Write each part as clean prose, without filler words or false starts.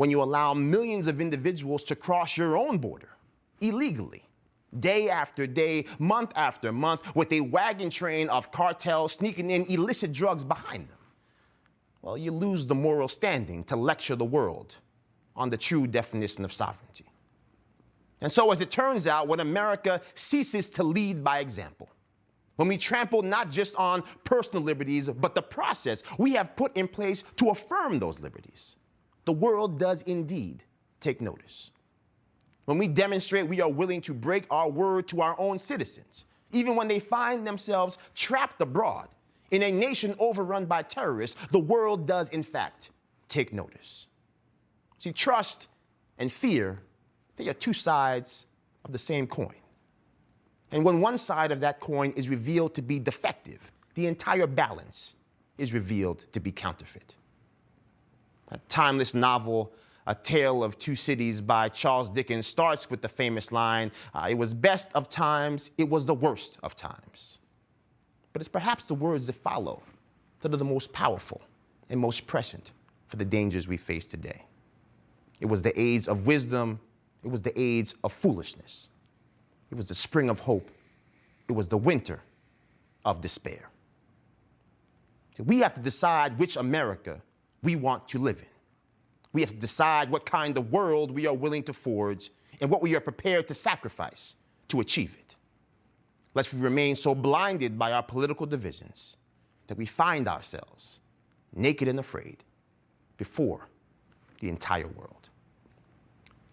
when you allow millions of individuals to cross your own border illegally, day after day, month after month, with a wagon train of cartels sneaking in illicit drugs behind them. Well, you lose the moral standing to lecture the world on the true definition of sovereignty. And so, as it turns out, when America ceases to lead by example, when we trample not just on personal liberties, but the process we have put in place to affirm those liberties, the world does indeed take notice. When we demonstrate we are willing to break our word to our own citizens, even when they find themselves trapped abroad in a nation overrun by terrorists, the world does in fact take notice. See, trust and fear, they are two sides of the same coin. And when one side of that coin is revealed to be defective, the entire balance is revealed to be counterfeit. A timeless novel, A Tale of Two Cities by Charles Dickens, starts with the famous line, it was best of times, it was the worst of times. But it's perhaps the words that follow that are the most powerful and most prescient for the dangers we face today. It was the age of wisdom. It was the age of foolishness. It was the spring of hope. It was the winter of despair. We have to decide which America we want to live in. We have to decide what kind of world we are willing to forge and what we are prepared to sacrifice to achieve it. Lest we remain so blinded by our political divisions that we find ourselves naked and afraid before the entire world.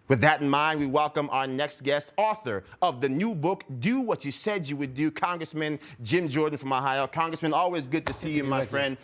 With that in mind, we welcome our next guest, author of the new book, Do What You Said You Would Do, Congressman Jim Jordan from Ohio. Congressman, always good to see you, my friend.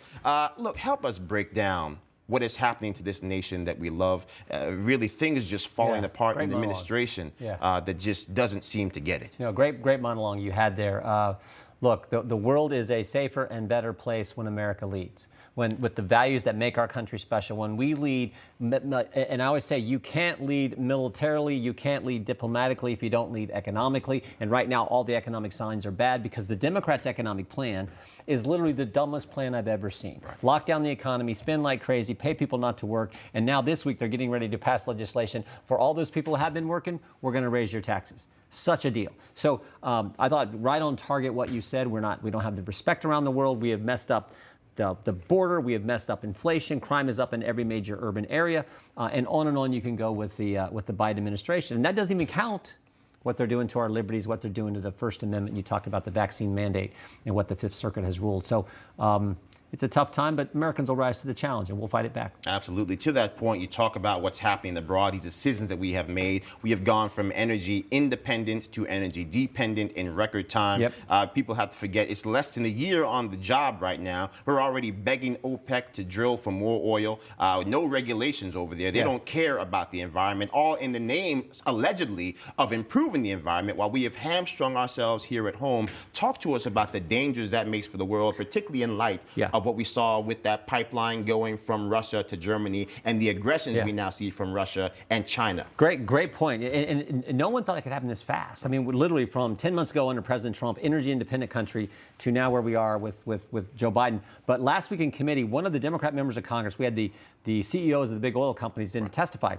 Look, help us break down what is happening to this nation that we love. Really, things just falling apart in the administration that just doesn't seem to get it. You know, great monologue you had there. Look, the world is a safer and better place when America leads. With the values that make our country special, when we lead, and I always say you can't lead militarily, you can't lead diplomatically if you don't lead economically. And right now, all the economic signs are bad because the Democrats' economic plan is literally the dumbest plan I've ever seen. Right. Lock down the economy, spend like crazy, pay people not to work, and now this week they're getting ready to pass legislation for all those people who have been working. We're going to raise your taxes. Such a deal. So I thought right on target what you said. We don't have the respect around the world. We have messed up the border. We have messed up inflation. Crime is up in every major urban area, and on you can go with the Biden administration. And that doesn't even count what they're doing to our liberties, what they're doing to the First Amendment. You talked about the vaccine mandate and what the Fifth Circuit has ruled. So it's a tough time, but Americans will rise to the challenge, and we'll fight it back. Absolutely. To that point, you talk about what's happening abroad, these decisions that we have made. We have gone from energy independent to energy dependent in record time. Yep. People have to forget it's less than a year on the job right now. We're already begging OPEC to drill for more oil. No regulations over there. They don't care about the environment, all in the name, allegedly, of improving the environment while we have hamstrung ourselves here at home. Talk to us about the dangers that makes for the world, particularly in light of what we saw with that pipeline going from Russia to Germany and the aggressions we now see from Russia and China. Great point. And no one thought it could happen this fast. I mean, literally from 10 months ago under President Trump, energy independent country, to now where we are with Joe Biden. But last week in committee, one of the Democrat members of Congress, we had the CEOs of the big oil companies in to testify.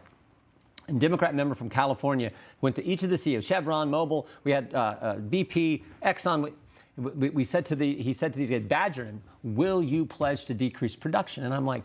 A Democrat member from California went to each of the CEOs, Chevron, Mobil, we had BP, Exxon. He said to these guys, badger him, will you pledge to decrease production? And I'm like,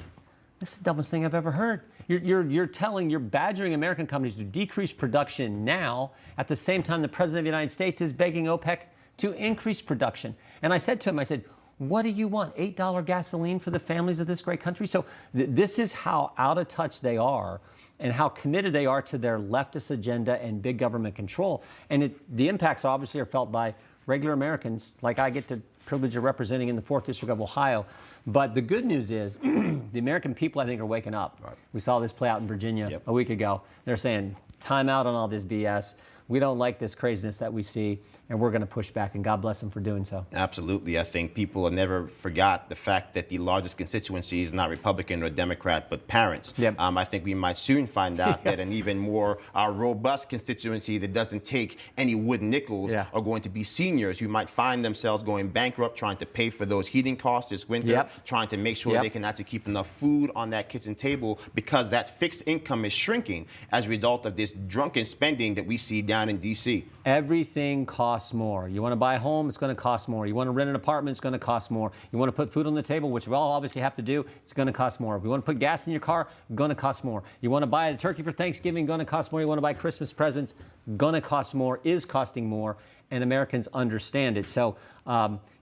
this is the dumbest thing I've ever heard. You're badgering American companies to decrease production now at the same time the President of the United States is begging OPEC to increase production. And I said to him, what do you want? $8 gasoline for the families of this great country? So this is how out of touch they are and how committed they are to their leftist agenda and big government control. And the impacts obviously are felt by regular Americans, like I get the privilege of representing in the 4th District of Ohio. But the good news is the American people, I think, are waking up. Right. We saw this play out in Virginia a week ago. They're saying, time out on all this BS. we don't like this craziness that we see, and we're going to push back, and God bless them for doing so. Absolutely. I think people will never forgot the fact that the largest constituency is not Republican or Democrat, but parents. Yep. I think we might soon find out that an even more robust constituency that doesn't take any wooden nickels are going to be seniors who might find themselves going bankrupt, trying to pay for those heating costs this winter, trying to make sure they can actually keep enough food on that kitchen table, because that fixed income is shrinking as a result of this drunken spending that we see down in D.C. Everything costs more. You want to buy a home, it's going to cost more. You want to rent an apartment, it's going to cost more. You want to put food on the table, which we all obviously have to do, it's going to cost more. If you want to put gas in your car, going to cost more. You want to buy a turkey for Thanksgiving, going to cost more. You want to buy Christmas presents, going to cost more, is costing more, and Americans understand it. So,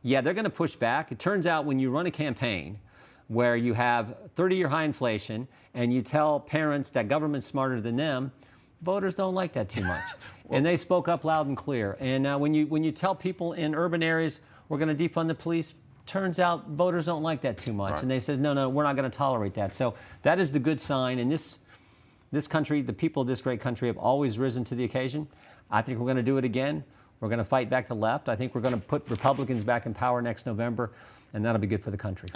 yeah, they're going to push back. It turns out when you run a campaign where you have 30-year high inflation and you tell parents that government's smarter than them, voters don't like that too much. And they spoke up loud and clear. And when you tell people in urban areas, we're going to defund the police, turns out voters don't like that too much. Right. And they said, no, we're not going to tolerate that. So that is the good sign. And this country, the people of this great country have always risen to the occasion. I think we're going to do it again. We're going to fight back the left. I think we're going to put Republicans back in power next November, and that'll be good for the country.